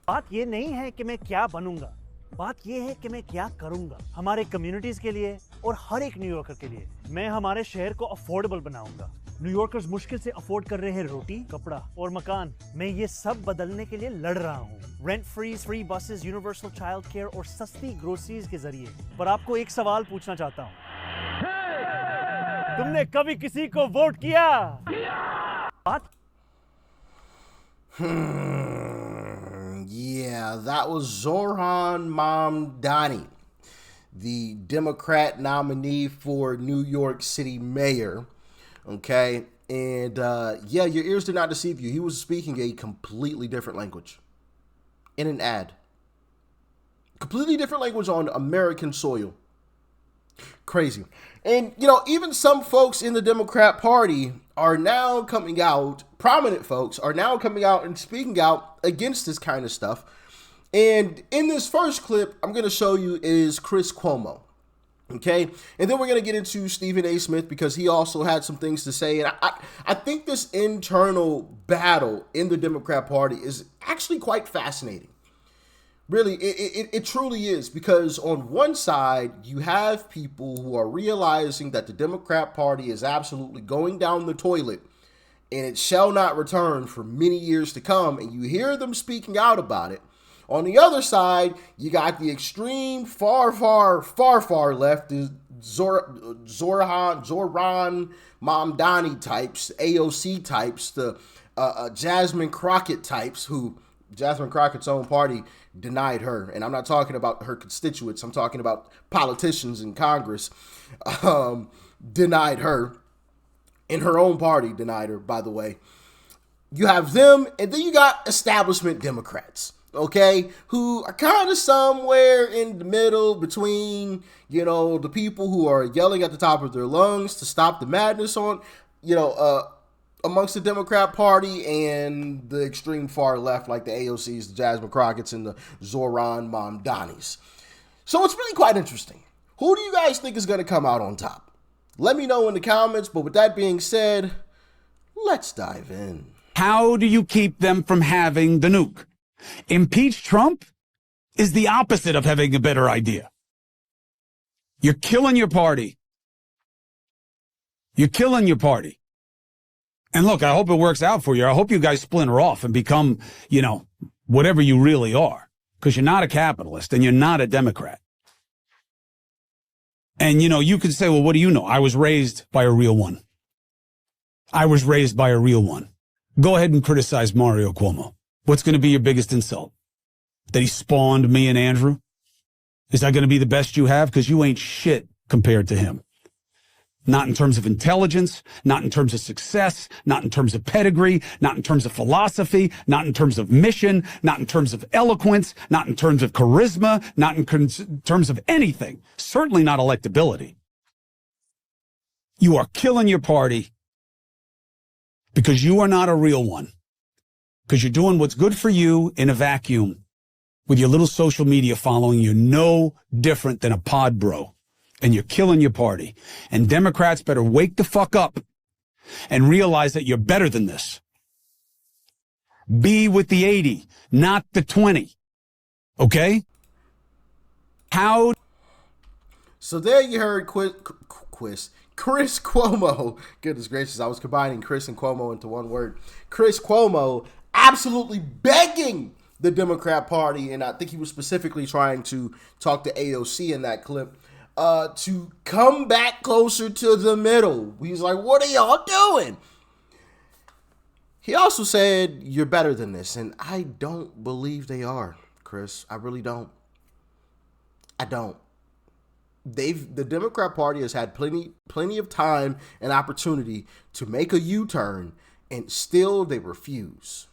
बात ये नहीं है कि मैं क्या बनूंगा, बात ये है कि मैं क्या करूंगा हमारे कम्युनिटीज के लिए और हर एक न्यूयॉर्कर के लिए। मैं हमारे शहर को अफोर्डेबल बनाऊंगा। न्यूयॉर्कर्स मुश्किल से अफोर्ड कर रहे हैं रोटी, कपड़ा और मकान। मैं ये सब बदलने के लिए लड़ रहा हूँ। Rent free buses, universal child care और सस्ती ग्रोसरीज के जरिए। पर आपको एक सवाल पूछना चाहता हूँ, तुमने कभी किसी को वोट किया? बात Yeah, that was Zoran Mamdani, the Democrat nominee for New York City mayor. Okay, and yeah, your ears did not deceive you. He was speaking a completely different language in an ad. Completely different language on American soil. Crazy. And, you know, even some folks in the Democrat Party are now coming out, prominent folks are now coming out and speaking out against this kind of stuff. And in this first clip, I'm going to show you is Chris Cuomo. Okay. And then we're going to get into Stephen A. Smith because he also had some things to say. And I think this internal battle in the Democrat Party is actually quite fascinating. Really, it truly is, because on one side, you have people who are realizing that the Democrat Party is absolutely going down the toilet and it shall not return for many years to come, and you hear them speaking out about it. On the other side, you got the extreme far left, the Zoran Mamdani types, AOC types, the Jasmine Crockett types, who Jasmine Crockett's own party denied her. And I'm not talking about her constituents. I'm talking about politicians in Congress denied her. And her own party denied her, by the way. You have them, and then you got establishment Democrats, okay, who are kind of somewhere in the middle between, you know, the people who are yelling at the top of their lungs to stop the madness on, you know, amongst the Democrat Party, and the extreme far left, like the AOCs, the Jasmine Crockett's, and the Zoran Mamdanis. So it's really quite interesting. Who do you guys think is going to come out on top? Let me know in the comments, but with that being said, let's dive in. How do you keep them from having the nuke? Impeach Trump is the opposite of having a better idea. You're killing your party. You're killing your party. And look, I hope it works out for you. I hope you guys splinter off and become, you know, whatever you really are. Because you're not a capitalist and you're not a Democrat. And, you know, you could say, well, what do you know? I was raised by a real one. I was raised by a real one. Go ahead and criticize Mario Cuomo. What's going to be your biggest insult? That he spawned me and Andrew? Is that going to be the best you have? Because you ain't shit compared to him. Not in terms of intelligence, not in terms of success, not in terms of pedigree, not in terms of philosophy, not in terms of mission, not in terms of eloquence, not in terms of charisma, not in terms of anything. Certainly not electability. You are killing your party because you are not a real one. Because you're doing what's good for you in a vacuum with your little social media following. You're no different than a pod bro. And you're killing your party. And Democrats better wake the fuck up and realize that you're better than this. Be with the 80, not the 20. Okay? How? So there you heard Chris Cuomo. Goodness gracious, I was combining Chris and Cuomo into one word. Chris Cuomo absolutely begging the Democrat Party, and I think he was specifically trying to talk to AOC in that clip, to come back closer to the middle. He's like, what are y'all doing? He also said, you're better than this. And I don't believe they are, Chris. I really don't. I don't. The Democrat Party has had plenty of time and opportunity to make a U-turn, and still they refuse.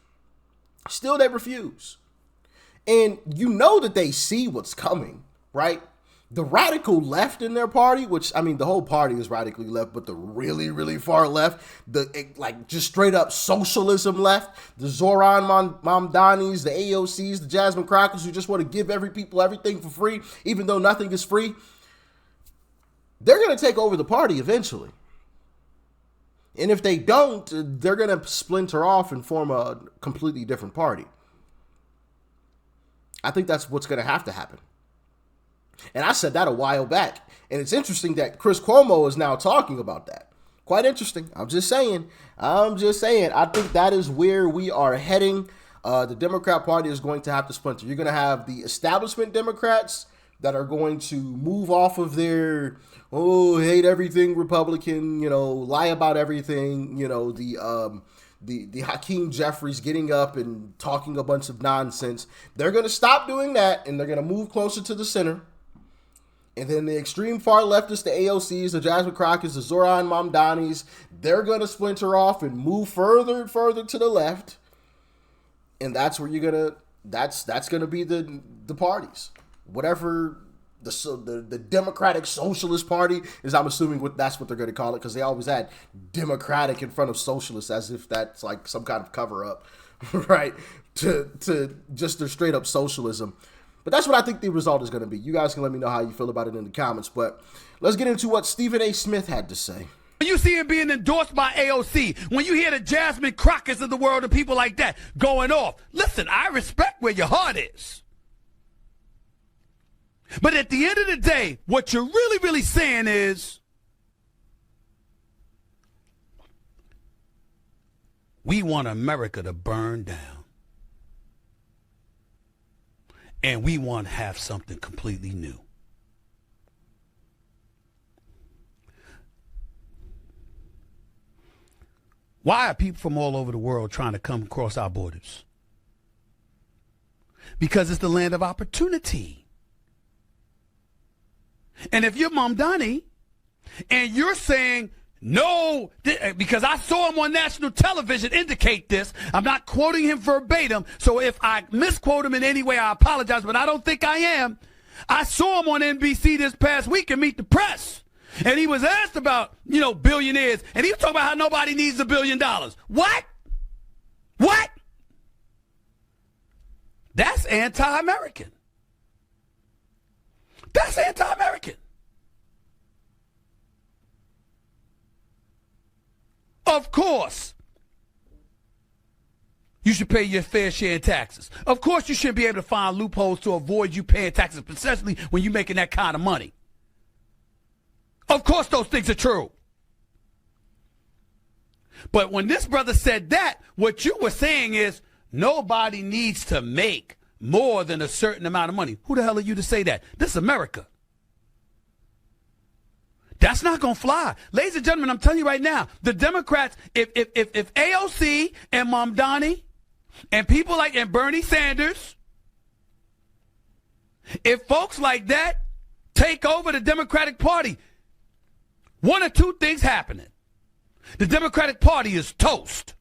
Still they refuse. And you know that they see what's coming, right? The radical left in their party, which, I mean, the whole party is radically left, but the really, really far left, like just straight up socialism left, the Zoran Mamdanis, the AOCs, the Jasmine Crockett's, who just want to give people everything for free, even though nothing is free, they're going to take over the party eventually. And if they don't, they're going to splinter off and form a completely different party. I think that's what's going to happen. And I said that a while back. And it's interesting that Chris Cuomo is now talking about that. Quite interesting. I'm just saying. I think that is where we are heading. The Democrat Party is going to have to splinter. You're going to have the establishment Democrats that are going to move off of their, hate everything Republican, lie about everything, the Hakeem Jeffries getting up and talking a bunch of nonsense. They're going to stop doing that, and they're going to move closer to the center. And then the extreme far leftists, the AOCs, the Jasmine Crockett's, the Zohran Mamdani's, they're going to splinter off and move further and further to the left. And that's where that's going to be the parties. Whatever the Democratic Socialist Party is, I'm assuming that's what they're going to call it, because they always add Democratic in front of Socialist as if that's like some kind of cover up, right? To just their straight up socialism. But that's what I think the result is going to be. You guys can let me know how you feel about it in the comments. But let's get into what Stephen A. Smith had to say. When you see him being endorsed by AOC, when you hear the Jasmine Crockett's of the world and people like that going off, listen, I respect where your heart is. But at the end of the day, what you're really, really saying is, we want America to burn down. And we want to have something completely new. Why are people from all over the world trying to come across our borders? Because it's the land of opportunity. And if you're Mamdani and you're saying, no, because I saw him on national television indicate this. I'm not quoting him verbatim, so if I misquote him in any way, I apologize, but I don't think I am. I saw him on NBC this past week and Meet the Press, and he was asked about, billionaires, and he was talking about how nobody needs $1 billion. What? That's anti-American. That's anti-American. Of course, you should pay your fair share in taxes. Of course, you shouldn't be able to find loopholes to avoid you paying taxes, especially when you're making that kind of money. Of course, those things are true. But when this brother said that, what you were saying is nobody needs to make more than a certain amount of money. Who the hell are you to say that? This is America. That's not going to fly. Ladies and gentlemen, I'm telling you right now, the Democrats, if AOC and Mamdani and people like and Bernie Sanders, if folks like that take over the Democratic Party, one or two things happening. The Democratic Party is toast,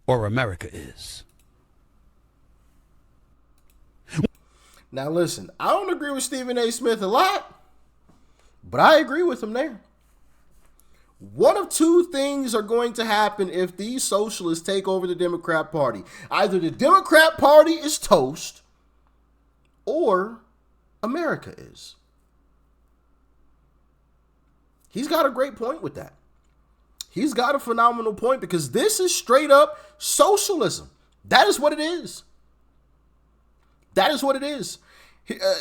or America is. Now listen, I don't agree with Stephen A. Smith a lot, but I agree with him there. One of two things are going to happen if these socialists take over the Democrat Party. Either the Democrat Party is toast, or America is. He's got a great point with that. He's got a phenomenal point, because this is straight up socialism. That is what it is. That is what it is.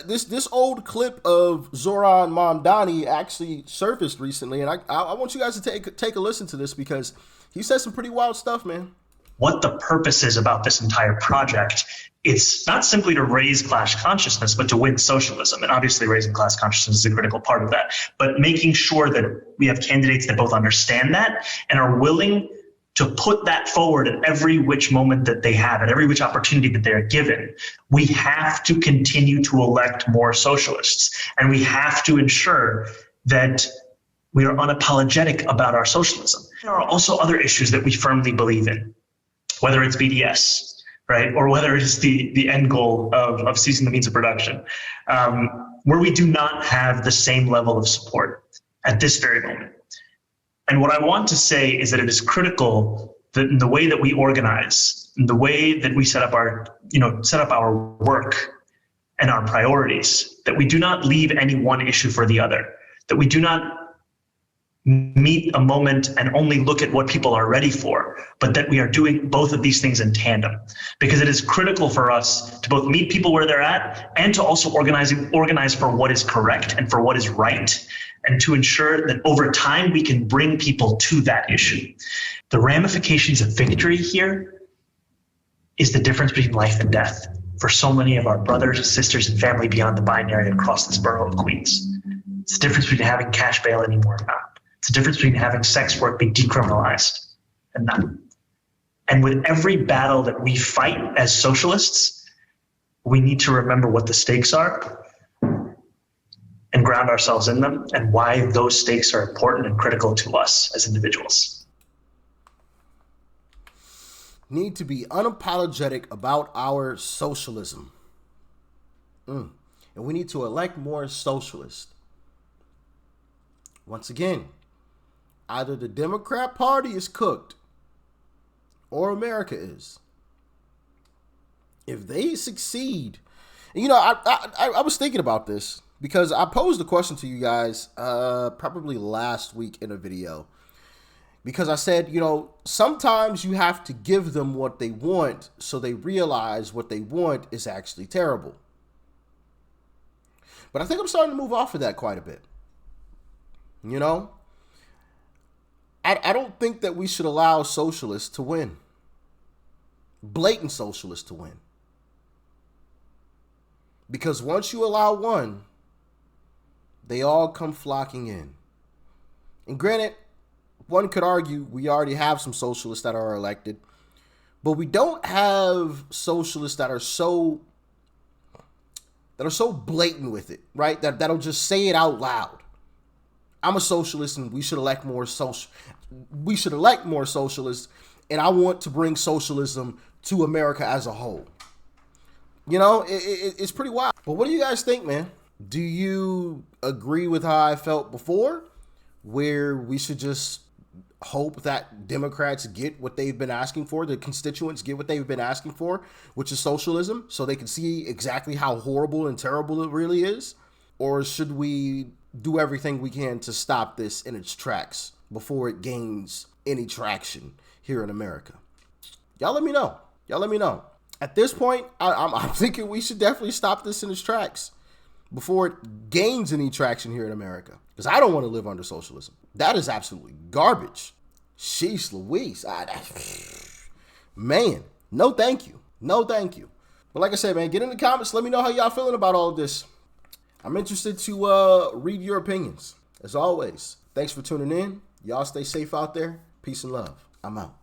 This old clip of Zohran Mamdani actually surfaced recently, and I want you guys to take a listen to this, because he said some pretty wild stuff, man. What the purpose is about this entire project, it's not simply to raise class consciousness, but to win socialism. And obviously raising class consciousness is a critical part of that. But making sure that we have candidates that both understand that and are willing to put that forward at every which moment that they have, at every which opportunity that they're given. We have to continue to elect more socialists, and we have to ensure that we are unapologetic about our socialism. There are also other issues that we firmly believe in, whether it's BDS, right, or whether it is the end goal of ceasing the means of production, where we do not have the same level of support at this very moment. And what I want to say is that it is critical that in the way that we organize, in the way that we set up our work and our priorities, that we do not leave any one issue for the other, that we do not meet a moment and only look at what people are ready for, but that we are doing both of these things in tandem, because it is critical for us to both meet people where they're at and to also organize for what is correct and for what is right, and to ensure that over time we can bring people to that issue. The ramifications of victory here is the difference between life and death for so many of our brothers, sisters, and family beyond the binary across this borough of Queens. It's the difference between having cash bail anymore or not. It's the difference between having sex work be decriminalized and not. And with every battle that we fight as socialists, we need to remember what the stakes are and ground ourselves in them, and why those stakes are important and critical to us as individuals. Need to be unapologetic about our socialism. And we need to elect more socialists. Once again, either the Democrat Party is cooked or America is. If they succeed, and you know, I was thinking about this because I posed a question to you guys probably last week in a video, because I said, you know, sometimes you have to give them what they want so they realize what they want is actually terrible. But I think I'm starting to move off of that quite a bit. You know, I don't think that we should allow socialists to win. Blatant socialists to win. Because once you allow one, they all come flocking in. And granted, one could argue we already have some socialists that are elected, but we don't have socialists that are so blatant with it, right? That'll just say it out loud. I'm a socialist and we should elect more socialists, and I want to bring socialism to America as a whole. You know, it's pretty wild. But what do you guys think, man? Do you agree with how I felt before, where we should just hope that Democrats get what they've been asking for, the constituents get what they've been asking for, which is socialism, so they can see exactly how horrible and terrible it really is? Or should we do everything we can to stop this in its tracks before it gains any traction here in America? Y'all let me know. Y'all let me know. At this point, I'm thinking we should definitely stop this in its tracks before it gains any traction here in America. Because I don't want to live under socialism. That is absolutely garbage. Sheesh Louise. Man, no thank you. No thank you. But like I said, man, get in the comments. Let me know how y'all feeling about all of this. I'm interested to read your opinions. As always, thanks for tuning in. Y'all stay safe out there. Peace and love. I'm out.